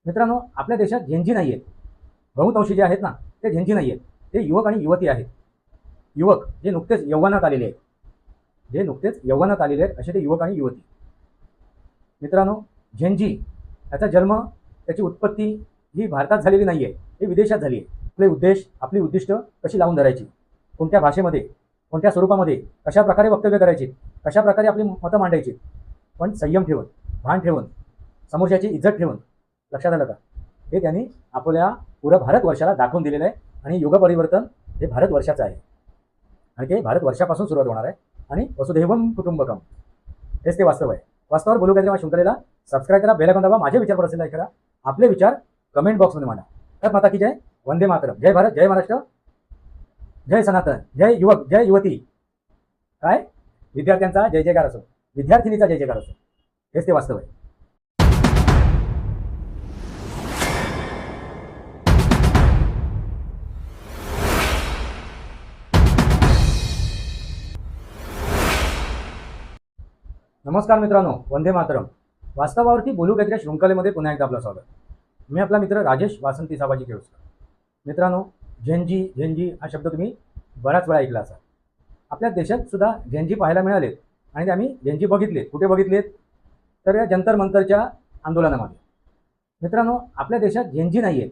मित्रांनो, आपल्या देशात झेंजी नाही आहेत. बहुतांशी जे आहेत ना, ते झेंजी नाही आहेत. ते युवक आणि युवती आहेत. युवक जे नुकतेच यौवनात आलेले आहेत, असे ते युवक आणि युवती. मित्रांनो, झेंजी याचा जन्म, त्याची उत्पत्ती ही भारतात झालेली नाही आहे, ही विदेशात झाली आहे. आपली उद्दिष्ट कशी लावून धरायची, कोणत्या भाषेमध्ये, कोणत्या स्वरूपामध्ये, कशा प्रकारे वक्तव्य करायची, कशा प्रकारे आपली मतं मांडायची, पण संयम ठेवून, भान ठेवून, समोरच्याची इज्जत ठेवून. लक्षात आलं का? हे त्यांनी आपल्या पुऱ्या भारतवर्षाला दाखवून दिलेलं आहे. आणि युग परिवर्तन हे भारतवर्षाचं आहे आणि ते भारतवर्षापासून सुरुवात होणार आहे. आणि वसुधैवम कुटुंबकम हेच ते वास्तव आहे. वास्तवावर बोलू काहीतरी माझ्या शृंखलेला सबस्क्राईब करा, बेल आयकॉन दाबा, माझे विचार असेल लाईक करा, आपले विचार कमेंट बॉक्समध्ये मांडा. तर माता की जय, वंदे मातरम, जय भारत, जय महाराष्ट्र, जय सनातन, जय युवक, जय युवती. काय विद्यार्थ्यांचा जय जयकार असो, विद्यार्थिनीचा जय जयकार असो, हेच ते वास्तव आहे. नमस्कार मित्रांनो, वंदे मातरम. वास्तवावरती बोलू काहीतरी शृंखलेमध्ये पुन्हा एकदा आपलं स्वागत. मी आपला मित्र राजेश वासंती साबाजी केळुसकर. मित्रांनो, झेंजी हा शब्द तुम्ही बराच वेळा ऐकला असाल. आपल्या देशात सुद्धा झेंजी पाहायला मिळालेत आणि ते आम्ही झेंजी बघितलेत. कुठे बघितलेत? तर या जंतर मंतरच्या आंदोलनामध्ये. मित्रांनो, आपल्या देशात झेंजी नाही आहेत.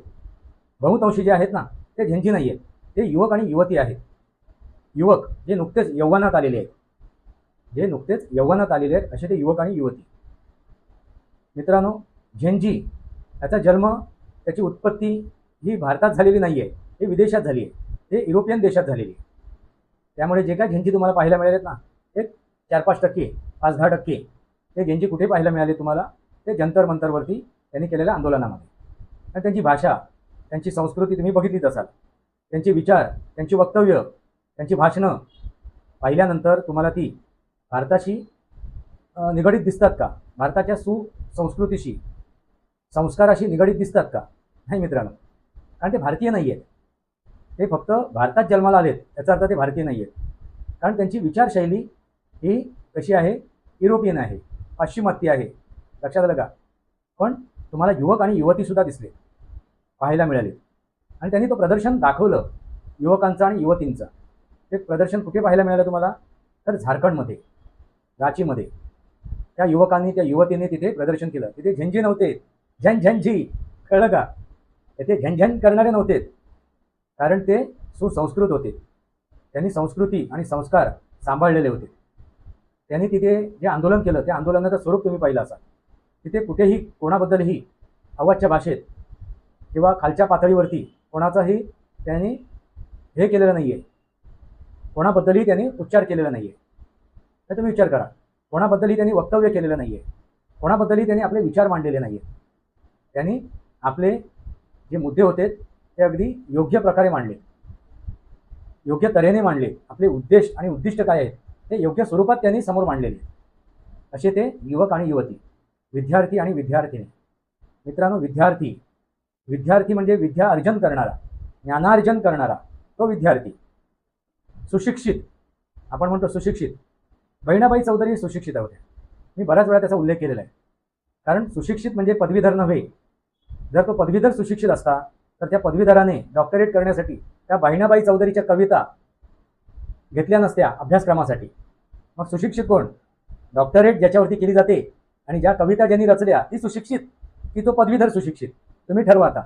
बहुतांशी जे आहेत ना, ते झेंजी नाही आहेत. ते युवक आणि युवती आहेत. युवक जे नुकतेच यौवनात आलेले आहेत, असे ते युवक आणि युवती. मित्रांनो, झेंजी याचा जन्म, त्याची उत्पत्ती ही भारतात झालेली नाही आहे, ही विदेशात झाली आहे. ते युरोपियन देशात झालेली आहे. त्यामुळे जे काय झेंजी तुम्हाला पाहायला मिळालेत ना, एक 4-5%, 5-10% ते झेंजी कुठे पाहायला मिळाले तुम्हाला? ते जंतर मंतरवरती त्यांनी केलेल्या आंदोलनामध्ये. आणि त्यांची भाषा, त्यांची संस्कृती तुम्ही बघितलीच असाल. त्यांचे विचार, त्यांची वक्तव्य, त्यांची भाषणं पाहिल्यानंतर तुम्हाला ती भारताशी निगडीत दिसतात का? भारताच्या सुसंस्कृतीशी, संस्काराशी निगडीत दिसतात का? नाही मित्रांनो, कारण ते भारतीय नाही आहेत. ते फक्त भारतात जन्माला आलेत, याचा अर्थ ते भारतीय नाही आहेत. कारण त्यांची विचारशैली ही कशी आहे? युरोपियन आहे, पाश्चिमात्य आहे. लक्षात आलं का? पण तुम्हाला युवक आणि युवतीसुद्धा दिसले, पाहायला मिळाले. आणि त्यांनी तो प्रदर्शन दाखवलं, युवकांचं आणि युवतींचं. ते प्रदर्शन कुठे पाहायला मिळालं तुम्हाला? तर झारखंडमध्ये, रांचीमध्ये. त्या युवकांनी, त्या युवतीने तिथे प्रदर्शन केलं. तिथे झेंजी नव्हते, झंझी, कळलं का? तिथे झंझन करणारे नव्हते, कारण ते सुसंस्कृत होते. त्यांनी संस्कृती आणि संस्कार सांभाळलेले होते. त्यांनी तिथे जे आंदोलन केलं, त्या आंदोलनाचं स्वरूप तुम्ही पाहिलं असाल. तिथे कुठेही कोणाबद्दलही अवाच्य भाषेत किंवा खालच्या पातळीवरती कोणाचाही त्यांनी हे केलेलं नाही आहे, कोणाबद्दलही त्यांनी उच्चार केलेला नाही आहे. तर तुम्ही विचार करा, कोणाबद्दलही त्यांनी वक्तव्य केलेलं नाही आहे, कोणाबद्दलही त्यांनी आपले विचार मांडलेले नाही आहेत. त्यांनी आपले जे मुद्दे होते ते अगदी योग्य प्रकारे मांडले, योग्य तऱ्हेने मांडले. आपले उद्देश आणि उद्दिष्ट काय आहेत ते योग्य स्वरूपात त्यांनी समोर मांडलेले. असे ते युवक आणि युवती, विद्यार्थी आणि विद्यार्थिनी. मित्रांनो, विद्यार्थी म्हणजे विद्या अर्जन करणारा, ज्ञानार्जन करणारा तो विद्यार्थी. सुशिक्षित, आपण म्हणतो सुशिक्षित. बहिणाबाई चौधरी सुशिक्षित होत्या. मी बऱ्याच वेळा त्याचा उल्लेख केलेला आहे. कारण सुशिक्षित म्हणजे पदवीधर नव्हे. जर तो पदवीधर सुशिक्षित असता तर त्या पदवीधराने डॉक्टरेट करण्यासाठी त्या बहिणाबाई चौधरीच्या कविता घेतल्या नसत्या अभ्यासक्रमासाठी. मग सुशिक्षित कोण? डॉक्टरेट ज्याच्यावरती केली जाते आणि ज्या कविता ज्यांनी रचल्या ती सुशिक्षित, की तो पदवीधर सुशिक्षित? तुम्ही ठरवा आता.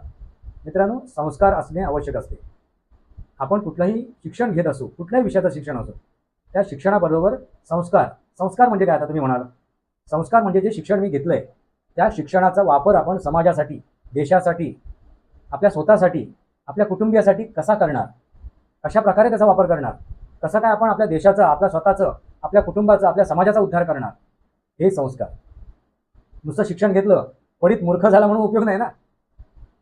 मित्रांनो, संस्कार असणे आवश्यक असते. आपण कुठलंही शिक्षण घेत असू, कुठल्याही विषयाचं शिक्षण असो, त्या शिक्षणाबरोबर संस्कार म्हणजे काय? आता तुम्ही म्हणाल, संस्कार म्हणजे जे शिक्षण मी घेतलंय त्या शिक्षणाचा वापर आपण समाजासाठी, देशासाठी, आपल्या स्वतःसाठी, आपल्या कुटुंबियासाठी कसा करणार, कशा प्रकारे त्याचा वापर करणार, कसं काय आपण आपल्या देशाचा, आपल्या स्वतःचं, आपल्या कुटुंबाचा, आपल्या समाजाचा उद्धार करणार, हे संस्कार. नुसतं शिक्षण घेतलं, पडीत मूर्ख झाला म्हणून उपयोग नाही ना.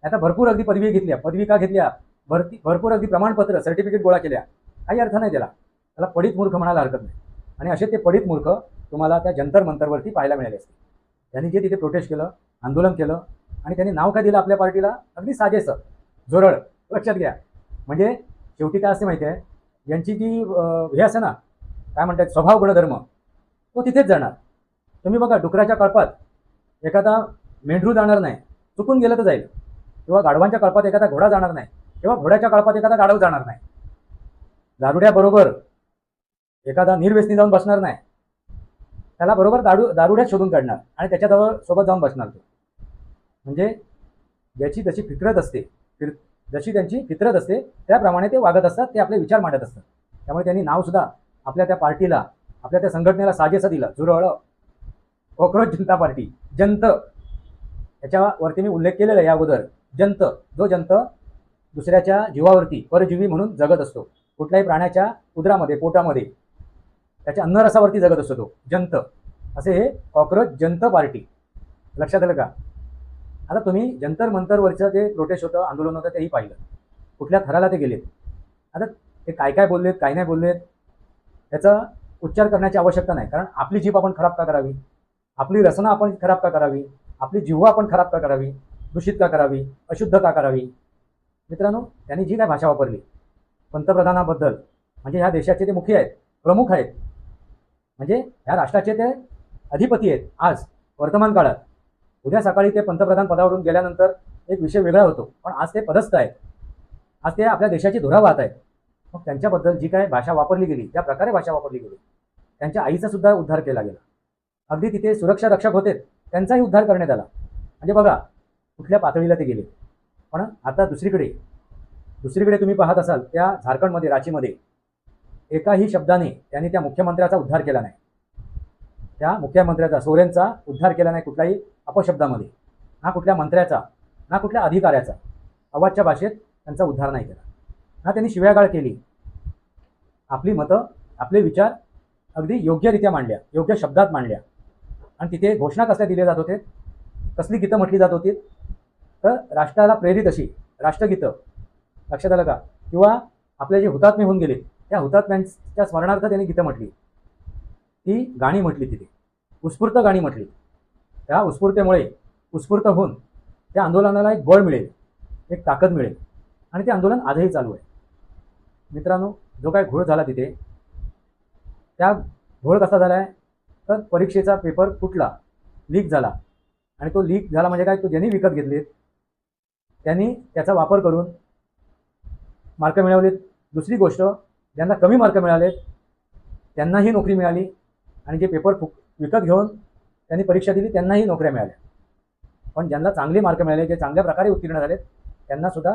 आता भरपूर अगदी पदवी घेतल्या, पदवी का घेतल्या, भरपूर अगदी प्रमाणपत्र, सर्टिफिकेट गोळा केल्या, काही अर्थ नाही त्याला पडीत मूर्ख म्हणायला हरकत नाही. आणि असे ते पडीत मूर्ख तुम्हाला त्या जंतर मंतरवरती पाहायला मिळाले असते. त्यांनी जे तिथे प्रोटेस्ट केलं, आंदोलन केलं, आणि त्यांनी नाव काय दिलं आपल्या पार्टीला? अगदी साजेसं, जोरळ. लक्षात घ्या. म्हणजे शेवटी काय असते माहिती आहे, यांची जी हे असते ना, काय म्हणतात, स्वभाव गुणधर्म, तो तिथेच जाणार. तुम्ही बघा, डुकराच्या कळपात एखादा मेंढरू जाणार नाही, चुकून गेलं तर जाईल, किंवा गाढवांच्या कळपात एखादा घोडा जाणार नाही, किंवा घोड्याच्या कळपात एखादा गाढव जाणार नाही, दारुड्याबरोबर एखादा निर्व्यसनी जाऊन बसणार नाही, त्याला बरोबर दारुड्यात शोधून काढणार आणि त्याच्याजवळ सोबत जाऊन बसणार तो. म्हणजे ज्याची जशी फितरत असते, जशी त्यांची फितरत असते त्याप्रमाणे ते वागत असतात, ते आपले विचार मांडत असतात. त्यामुळे त्यांनी नावसुद्धा आपल्या त्या पार्टीला, आपल्या त्या संघटनेला साजेसं दिलं, झुरळ कॉक्रोच जनता पार्टी. जंत याच्यावरती मी उल्लेख केलेला आहे या अगोदर. जंत, जो जंत दुसऱ्याच्या जीवावरती परजीवी म्हणून जगत असतो, कुठल्याही प्राण्याच्या उदरामध्ये, पोटामध्ये, त्याच्या अन्नरसावरती जगत असतो तो जंत. असे हे कॉक्रोच जनत पार्टी. लक्षात आलं का? आता तुम्ही जंतर मंतरवरचं जे प्रोटेस्ट होतं, आंदोलन होतं, तेही पाहिलं. कुठल्या थराला ते गेलेत. आता ते काय काय बोललेत, काय नाही बोललेत, त्याचा उच्चार करण्याची आवश्यकता नाही. कारण आपली जीभ आपण खराब का करावी, आपली रचना आपण खराब का करावी, आपली जिव्हा आपण खराब का करावी, दूषित का करावी, अशुद्ध का करावी. मित्रांनो, त्यांनी जी काय भाषा वापरली पंतप्रधानाबद्दल, म्हणजे ह्या देशाचे ते मुखी आहेत, प्रमुख आहेत, म्हणजे ह्या राष्ट्राचे ते अधिपती आहेत आज वर्तमान काळात. उद्या सकाळी ते पंतप्रधान पदावरून गेल्यानंतर एक विषय वेगळा होतो, पण आज ते पदस्थ आहेत, आज ते आपल्या देशाची धुरा वाहत आहेत. मग त्यांच्याबद्दल जी काय भाषा वापरली गेली, ज्या प्रकारे भाषा वापरली गेली, त्यांच्या आईचा सुद्धा उद्धार केला गेला. अगदी तिथे सुरक्षा रक्षक होते, त्यांचाही उद्धार करण्यात आला. म्हणजे बघा कुठल्या पातळीला ते गेले. पण आता दुसरीकडे तुम्ही पाहत असाल, त्या झारखंडमध्ये, रांचीमध्ये एकाही शब्दाने त्यांनी त्या मुख्यमंत्र्याचा उद्धार केला नाही. त्या मुख्यमंत्र्याचा, सोरेनचा उद्धार केला नाही कुठल्याही अपशब्दामध्ये, ना कुठल्या मंत्र्याचा, ना कुठल्या अधिकाऱ्याचा. अवाच्य भाषेत त्यांचा उद्धार नाही केला, ना त्यांनी शिव्यागाळ केली. आपली मतं, आपले विचार अगदी योग्यरित्या मांडल्या, योग्य शब्दात मांडल्या. आणि तिथे घोषणा कसल्या दिल्या जात होते, कसली गीतं म्हटली जात होती, तर राष्ट्राला प्रेरित अशी राष्ट्रगीतं. लक्षात आलं का? किंवा आपले जे हुतात्मे होऊन गेले, त्या हुतात्म्यांच्या स्मरणार्थ त्यांनी गीतं म्हटली, ती गाणी म्हटली, तिथे उत्स्फूर्त गाणी म्हटली. त्या उत्स्फूर्तेमुळे, उत्स्फूर्त होऊन त्या आंदोलनाला एक बळ मिळेल, एक ताकद मिळेल, आणि ते आंदोलन आजही चालू आहे. मित्रांनो, जो काय घोळ झाला तिथे, त्या घोळ कसा झाला आहे, तर परीक्षेचा पेपर फुटला, लीक झाला. आणि तो लीक झाला म्हणजे काय, तो ज्यांनी विकत घेतलेत त्यांनी त्याचा वापर करून मार्क मिळवलेत. दुसरी गोष्ट, ज्यांना कमी मार्क मिळालेत त्यांनाही नोकरी मिळाली, आणि जे पेपर विकत घेऊन त्यांनी परीक्षा दिली त्यांनाही नोकऱ्या मिळाल्या. पण ज्यांना चांगले मार्क मिळाले, जे चांगल्या प्रकारे उत्तीर्ण झालेत, त्यांनासुद्धा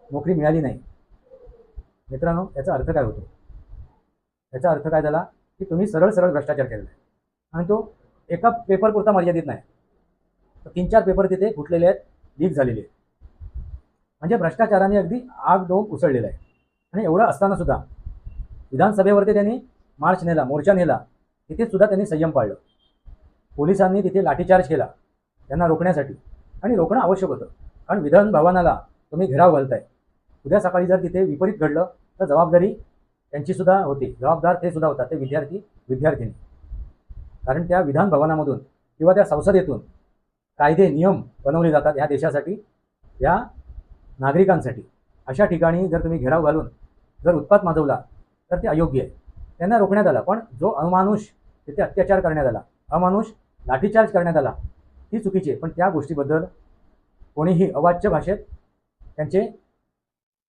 नोकरी मिळाली नाही. मित्रांनो, याचा अर्थ काय होतो? याचा अर्थ काय झाला की तुम्ही सरळ भ्रष्टाचार केलेला आहे. आणि तो एका पेपरपुरता मर्यादित नाही, तर 3-4 पेपर तिथे फुटलेले आहेत, लीक झालेले आहेत. म्हणजे भ्रष्टाचाराने अगदी आग डोंब उसळलेला आहे. आणि एवढं असताना सुद्धा विधानसभेवरती त्यांनी मार्च नेला, मोर्चा नेला, तिथे सुद्धा त्यांनी संयम पाळलं. पोलिसांनी तिथे लाठीचार्ज केला त्यांना रोखण्यासाठी, आणि रोखणं आवश्यक होतं. कारण विधान भवनाला तुम्ही घेराव घालताय, उद्या सकाळी जर तिथे विपरीत घडलं तर जबाबदारी त्यांची सुद्धा होती, जबाबदार ते सुद्धा होतात, ते विद्यार्थी. कारण त्या विधान भवनामधून किंवा त्या संसदेतून कायदे नियम बनवले जातात ह्या देशासाठी, या नागरिकांसाठी. अशा ठिकाणी जर तुम्ही घेराव घालून जर उत्पात माजवला तर ते अयोग्य आहे. त्यांना रोखण्यात आलं, पण जो अमानुष तिथे अत्याचार करण्यात आला, अमानुष लाठीचार्ज करण्यात आला, ती चुकीची आहे. पण त्या गोष्टीबद्दल कोणीही अवाच्य भाषेत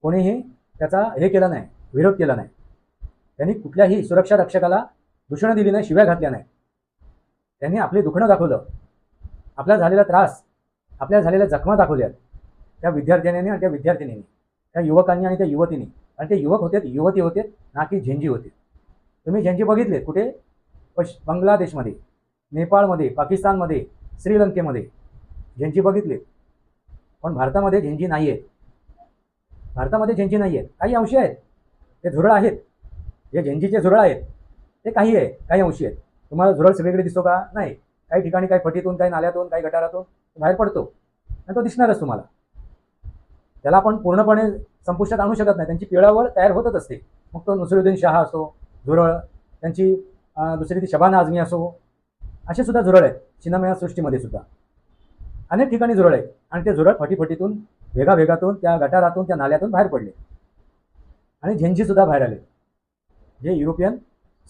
कोणीही त्याचा हे केला नाही, विरोध केला नाही. त्यांनी कुठल्याही सुरक्षा रक्षकाला दूषणं दिली नाही, शिव्या घातल्या नाही. त्यांनी आपले दुखणं दाखवलं, आपल्याला झालेला त्रास, आपल्याला झालेल्या जखमा दाखवल्या त्या विद्यार्थ्यांनी आणि त्या विद्यार्थिनींनी, त्या युवकांनी आणि त्या युवतींनी. आणि ते युवक होते, युवती होते, ना की झेंजी होते. तुम्ही झेंजी बघितले कुठे? बांगलादेशमध्ये, नेपाळमध्ये, पाकिस्तानमध्ये, श्रीलंकेमध्ये झेंजी बघितले. पण भारतामध्ये झेंजी नाही आहेत. भारतामध्ये झेंजी नाही आहेत. काही अंशी आहेत, ते झुरळ आहेत. जे झेंजीचे झुरळ आहेत ते काही आहे, काही अंशी आहेत. तुम्हाला झुरळ सगळीकडे दिसतो का? नाही. काही ठिकाणी, काही फटीतून, काही नाल्यातून, काही गटारातून बाहेर पडतो, आणि तो दिसणारच तुम्हाला. त्याला आपण पूर्णपणे संपुष्टात आणू शकत नाही, त्यांची पिळावळ तयार होतच असते. मग तो नसरुद्दीन शाह असो झुरळ, त्यांची दुसरी ती शबाना आझमी असो, असे सुद्धा झुरळ आहेत. सिनेमा सृष्टीमध्ये सुद्धा अनेक ठिकाणी झुरळ आहेत, आणि ते झुरळ फटीतून, भेगातून, त्या गटारातून, त्या नाल्यातून बाहेर पडले, आणि झेंजी सुद्धा बाहेर आले, जे युरोपियन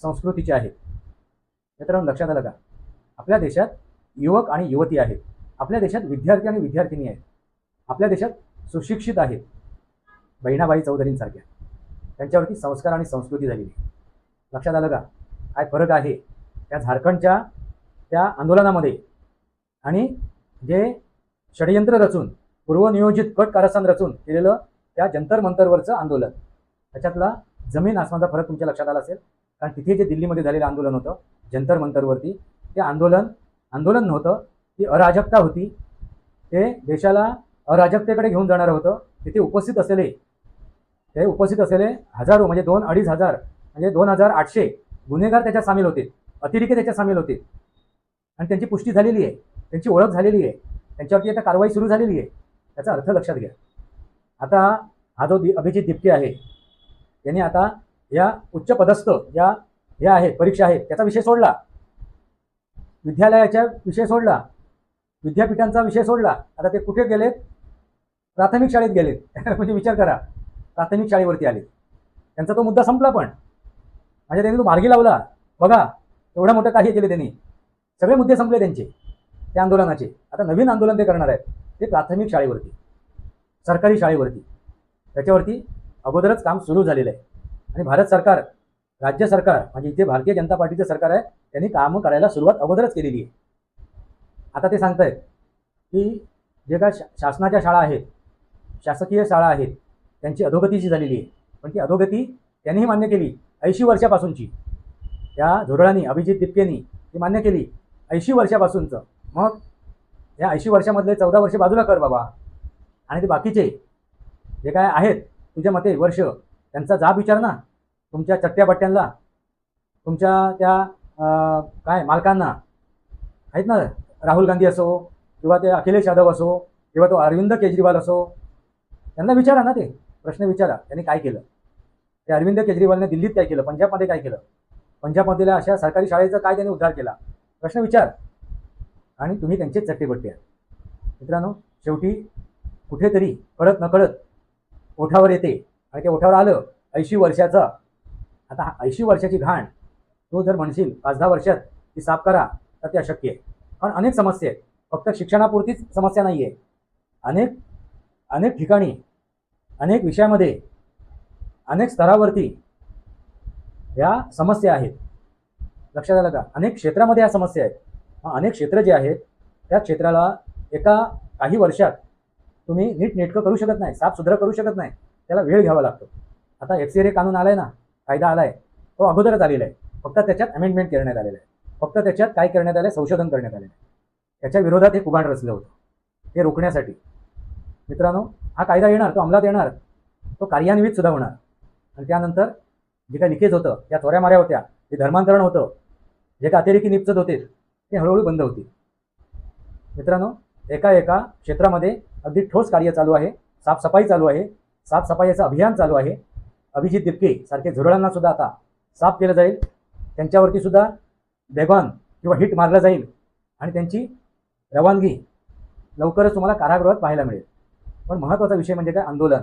संस्कृतीचे आहेत. मित्रांनो, लक्षात आलं का? आपल्या देशात युवक आणि युवती आहेत, आपल्या देशात विद्यार्थी आणि विद्यार्थिनी आहेत, आपल्या देशात सुशिक्षित आहेत, बहिणाबाई चौधरींसारख्या, त्यांच्यावरती संस्कार आणि संस्कृती झालेली आहे. लक्षात आलं का काय फरक आहे त्या झारखंडच्या त्या आंदोलनामध्ये आणि जे षडयंत्र रचून पूर्वनियोजित कट कारस्थान रचून केलेलं त्या जंतर मंतरवरचं आंदोलन, त्याच्यातला जमीन आसमानचा फरक तुमच्या लक्षात आला असेल. कारण तिथे जे दिल्लीमध्ये झालेलं आंदोलन होतं जंतर मंतरवरती, ते आंदोलन नव्हतं, ती अराजकता होती. ते देशाला अराजकतेकडे घेऊन जाणारं होतं. तिथे उपस्थित असलेले हजारो म्हणजे 2-2,500 म्हणजे 2,800 गुन्हेगार त्याच्यात सामील होते, अतिरेकी त्याच्यात सामील होते. आणि त्यांची पुष्टी झालेली आहे, त्यांची ओळख झालेली आहे, त्यांच्यावरती आता कारवाई सुरू झालेली आहे. त्याचा अर्थ लक्षात घ्या. आता हा जो अभिजित दिपके आहे, यांनी आता या उच्च पदस्थ या आहेत परीक्षा आहेत त्याचा विषय सोडला, विद्यालयाचा विषय सोडला, विद्यापीठांचा विषय सोडला. आता ते कुठे गेलेत? प्राथमिक शाळेत गेलेत. म्हणजे विचार करा, प्राथमिक शाळेवरती आले. त्यांचा तो मुद्दा संपला. पण म्हणजे त्यांनी तो मार्गी लावला. बघा एवढं मोठं काही केले त्यांनी, सगळे मुद्दे संपले त्यांचे त्या आंदोलनाचे. आता नवीन आंदोलन ते करणार आहेत, ते प्राथमिक शाळेवरती, सरकारी शाळेवरती. त्याच्यावरती अगोदरच काम सुरू झालेलं आहे. आणि भारत सरकार, राज्य सरकार म्हणजे इथे भारतीय जनता पार्टीचं सरकार आहे, त्यांनी कामं करायला सुरुवात अगोदरच केलेली आहे. आता ते सांगत आहेत की जे काय शासनाच्या शाळा आहेत, शासकीय शाळा आहेत, त्यांची अधोगतीची झालेली आहे. पण ती अधोगती त्यांनीही मान्य केली 80 वर्षापासूनची. त्या झुरळांनी, अभिजित दिपकेनी ती मान्य केली 80 वर्षापासूनचं. मग या 80 वर्षामधले 14 वर्ष बाजूला कर बाबा, आणि ते बाकीचे जे काय आहेत तुझ्या मते वर्ष, त्यांचा जाब विचार ना तुमच्या चट्ट्यापट्ट्यांना, तुमच्या त्या काय मालकांना आहेत ना, राहुल गांधी असो किंवा ते अखिलेश यादव असो किंवा तो अरविंद केजरीवाल असो, त्यांना विचारा ना, ते प्रश्न विचारा त्यांनी काय केलं. ते अरविंद केजरीवालने दिल्लीत काय केलं, पंजाबमध्ये काय केलं, पंजाबमधल्या अशा सरकारी शाळेचा काय त्यांनी उद्धार केला, प्रश्न विचार. आणि तुम्ही त्यांचेच चट्टेबट्टे आहात. मित्रांनो, शेवटी कुठेतरी कळत नकळत ओठावर येते. आणि ते ओठावर आलं 80 वर्षाचं. आता 80 वर्षाची घाण तो जर म्हणशील 5-10 वर्षात ती साफ करा, तर ते अशक्य आहे. पण अनेक समस्या आहेत, फक्त शिक्षणापुरतीच समस्या नाही आहे. अनेक ठिकाणी, अनेक विषयामध्ये, अनेक स्तरावरती या समस्या आहेत. लक्षात आलं का? अनेक क्षेत्रामध्ये या समस्या आहेत. अनेक क्षेत्र जे आहेत त्या क्षेत्राला काही वर्षात तुम्ही नीटनेटकं करू शकत नाही, साफसुथरं करू शकत नाही, त्याला वेळ घ्यावा लागतो. आता FCRA कानून आलाय ना, कायदा आलाय, तो अगोदरच आलेला आहे. फक्त त्याच्यात अमेंडमेंट करण्यात आलेलं आहे. फक्त त्याच्यात काय करण्यात आलं, संशोधन करण्यात आलेलं आहे. त्याच्या विरोधात हे कुभांड रचलं होतं, ते रोखण्यासाठी. मित्रांनो, हा कायदा येणार, तो अंमलात येणार, तो कार्यान्वित सुद्धा होणार. आणि त्यानंतर जे काही लिकेज होतं, त्या चोऱ्या माऱ्या होत्या, जे धर्मांतरण होतं, जे काही अतिरेकी निपचत होते, ते हळूहळू बंद होतील. मित्रांनो, एका क्षेत्रामध्ये अगदी ठोस कार्य चालू आहे, साफसफाई चालू आहे, साफसफाईचं अभियान चालू आहे. अभिजित दिपके सारखे झुरळांना सुद्धा आता साफ केलं जाईल, त्यांच्यावरती सुद्धा बेगॉन किंवा हिट मारलं जाईल आणि त्यांची रवानगी लवकरच तुम्हाला कारागृहात पाहायला मिळेल. पण महत्त्वाचा विषय म्हणजे काय, आंदोलन.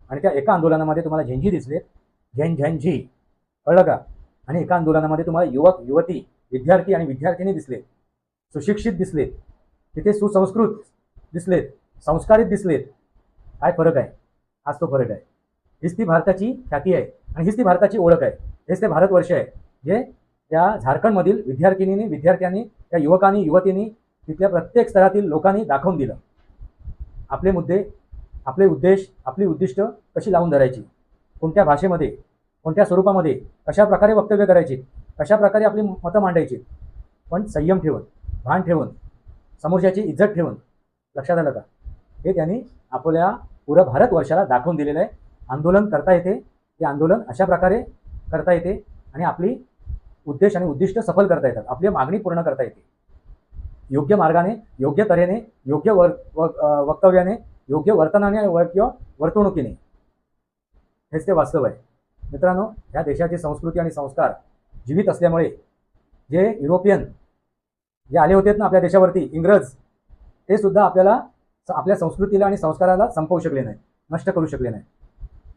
आणि त्या एका आंदोलनामध्ये तुम्हाला झेंझी दिसलेत, झेंझी, कळलं का? आणि एका आंदोलनामध्ये तुम्हाला युवक, युवती, विद्यार्थी आणि विद्यार्थिनी दिसलेत, सुशिक्षित दिसलेत, तिथे सुसंस्कृत दिसलेत, संस्कारित दिसलेत. काय फरक आहे? हाच तो फरक आहे. हीच ती भारताची ख्याती आहे आणि हीच ती भारताची ओळख आहे. हेच ते भारतवर्ष आहे, जे त्या झारखंडमधील विद्यार्थिनींनी, विद्यार्थ्यांनी, त्या युवकांनी, युवतींनी, तिथल्या प्रत्येक स्तरातील लोकांनी दाखवून दिलं. आपले मुद्दे, आपले उद्देश, आपली उद्दिष्ट कशी लावून धरायची, कोणत्या भाषेमध्ये, कोणत्या स्वरूपामध्ये, कशा प्रकारे वक्तव्य करायची, कशा प्रकारे आपली मतं मांडायची, पण संयम ठेवून, भान ठेवून, समोरच्याची इज्जत ठेवून. लक्षात आलं का? हे त्यांनी आपल्या पुऱ्या भारतवर्षाला दाखवून दिलेलं आहे. आंदोलन करता येते, ते आंदोलन अशा प्रकारे करता येते आणि आपली उद्देश आणि उद्दिष्ट सफल करता येतात, आपली मागणी पूर्ण करता येते. योग्य मार्गाने, योग्य तऱ्हेने, योग्य वक्तव्याने, योग्य वर्तनाने आणि वर्तणुकीने. हेच ते वास्तव आहे. मित्रांनो, या देशाची संस्कृती आणि संस्कार जीवित असल्यामुळे जे युरोपियन जे आले होते ना आपल्या देशावरती, इंग्रज, ते सुद्धा आपल्या संस्कृतीला आणि संस्काराला संपवू शकले नाही, नष्ट करू शकले नाही.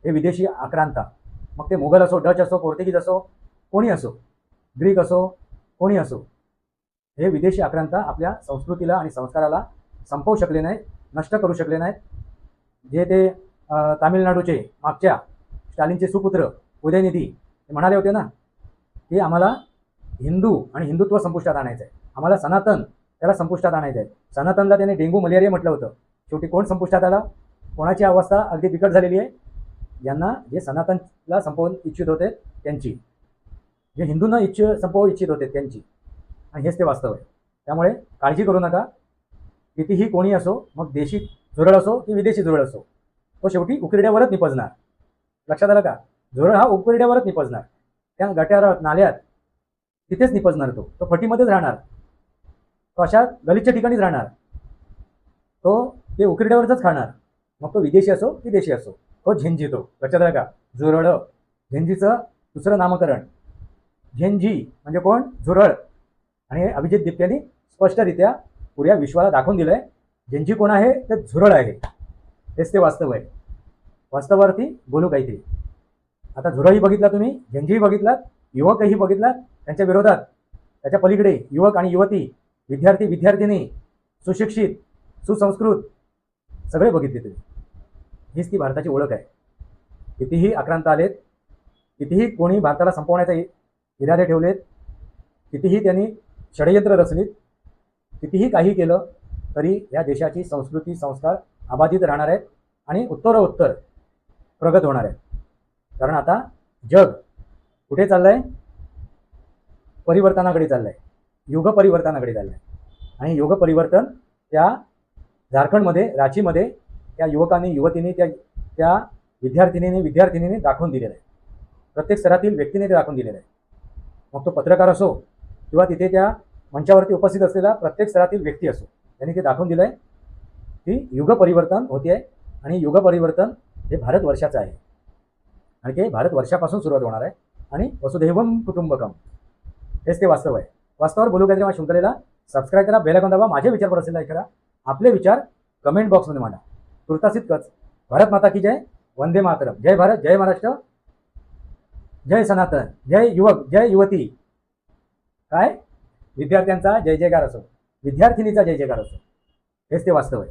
हे विदेशी आक्रांता, मग ते मोगल असो, डच असो, पोर्तुगीज असो, कोणी असो, ग्रीक असो, कोणी असो, हे विदेशी आक्रांता आपल्या संस्कृतीला आणि संस्काराला संपवू शकले नाहीत, नष्ट करू शकले नाहीत. जे ते तामिळनाडूचे मागच्या स्टालिनचे सुपुत्र उदयनिधी ते म्हणाले होते ना की आम्हाला हिंदू आणि हिंदुत्व संपुष्टात आणायचं आहे, आम्हाला सनातन त्याला संपुष्टात आणायचं आहे. सनातनला त्याने डेंगू मलेरिया म्हटलं होतं. शेवटी कोण संपुष्टात आला? कोणाची अवस्था अगदी बिकट झालेली आहे? ज्यांना जे सनातनला संपवून इच्छित होते त्यांची, जे हिंदूंना संपवू इच्छित होते त्यांची. आणि हेच ते वास्तव आहे. त्यामुळे काळजी करू नका. कितीही कोणी असो, मग देशी झुरळ असो की विदेशी झुरळ असो, तो शेवटी उकिरड्यावरच निपजणार. लक्षात आलं का? झुरळ हा उकिरड्यावरच निपजणार. त्या गटारात नाल्यात तिथेच निपजणार. तो फटीमध्येच राहणार. तो अशा गलिच्छ ठिकाणीच राहणार. तो ते उकिरड्यावरच खाणार. मग तो विदेशी असो की देशी असो, तो झेंजी. लक्षात आलं का? झुरळ. झेंजीचं दुसरं नामकरण झेंजी म्हणजे कोण? झुरळ. आणि अभिजित दिप्त्यांनी स्पष्टरित्या पुऱ्या विश्वाला दाखवून दिलंय झेंजी कोण आहे? ते झुरळ आहे. हेच ते वास्तव आहे. वास्तवावरती बोलू काहीतरी. आता झुरळही बघितला तुम्ही, झेंजीही बघितलात, युवकही बघितलात. त्यांच्या विरोधात त्याच्या पलीकडे युवक आणि युवती, विद्यार्थी विद्यार्थिनी, सुशिक्षित सुसंस्कृत सगळे बघितले तुम्ही. हीच ती भारताची ओळख आहे. कितीही आक्रांत आलेत, कितीही कोणी भारताला संपवण्याचे इरादे ठेवलेत, कितीही त्यांनी षडयंत्र रचलीत, कितीही काही केलं तरी या देशाची संस्कृती संस्कार अबाधित राहणार आहेत आणि उत्तरोत्तर प्रगत होणार आहेत. कारण आता जग कुठे चाललंय? परिवर्तनाकडे चाललंय. युग परिवर्तनाकडे चाललंय. आणि युग परिवर्तन त्या झारखंडमध्ये रांचीमध्ये त्या युवकांनी युवतींनी त्या विद्यार्थिनीने दाखवून दिलेलं आहे. प्रत्येक स्तरातील व्यक्तीने ते दाखवून दिलेलं आहे. मग तो पत्रकार असो किंवा तिथे त्या मंचावरती उपस्थित असलेला प्रत्येक स्तरातील व्यक्ती असो, त्यांनी ते दाखवून दिलं आहे की युग परिवर्तन होते आहे. आणि युग परिवर्तन हे भारतवर्षाचं आहे. आणि ते भारतवर्षापासून सुरुवात होणार आहे. आणि वसुधैवम कुटुंबकम हेच ते वास्तव आहे. वास्तवावर बोलू काहीतरी माझ्या शृंखलेला सबस्क्राईब करा, बेल आयकॉन दाबा. माझे विचार पडत असेल लाईक करा. आपले विचार कमेंट बॉक्समध्ये मांडा. तुर्तास इतकंच. भारत माता की जय. वंदे मातरम. जय भारत, जय महाराष्ट्र, जय सनातन, जय युवक, जय युवती. काय विद्यार्थ्यांचा जय जयकार असो, विद्यार्थिनीचा जय जयकार असो. हेच ते वास्तव आहे.